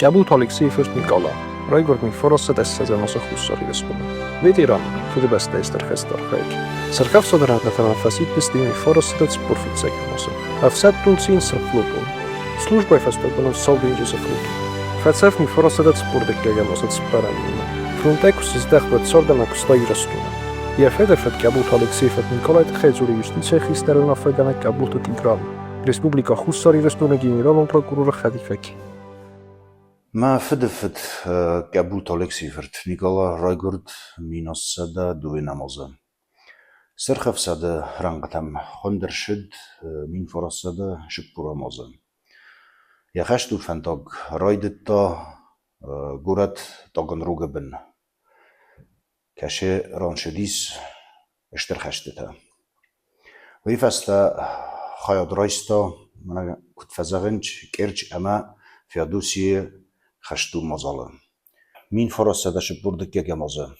Кабут Алексеев Никола, Ройгорд Мифороса Тессазаноса Хуссори Республика. Ветеран, Фудебеста Эстер Хесторхайк. Церкав Содорадната на фасит Дими Фороса Тецпурфицеканоса. Авсат Тунцин Сарфлупун. Служба Фестопанов Солвинджи Сафлуки. Фацев Мифороса Тецпурдекеганоса Цпарамина. Фрунтекус издахват Сорданак Стоирастуна. Я Федефет Кабут Алексеев Никола Тхезури Юстиция Хистерна Федана Кабута Тигран. Республика Хуссори Республика Генералом прокурора Хадифеки. ما فدفت كابوت أليكسيفرت نيكولا رايغورد مينوس سادا دوينا موزا سرخف سادا رانغتام خندرشد مين فرص سادا شبورا موزا يخشتو فانتاق رايدتا غورت تاغن روغبن كاشي رانشديس اشترخشتتا ويفاستا خياد رايستا منا كنت فزاغنج كيرج اما فيادوسي خشتو مزالا مين فرص هذا شبورد كيكا مزا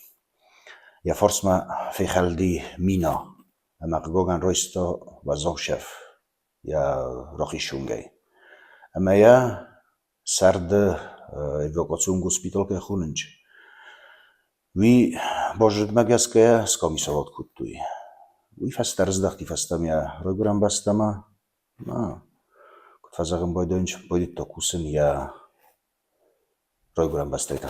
يا فرص ما في خلدي مينا اما قوغان رويستا وزوشف يا راخي شونجي اما يا سرد ايفوكاسيون غوسبيتال كي خوننج وي بوجد ماغاسكا سكوميسالات كوتوي وي فاسترز دختي فاستم يا روغرام باستما ما كنت فازاغن بايدونج بايدت تاكوسن يا Program bastante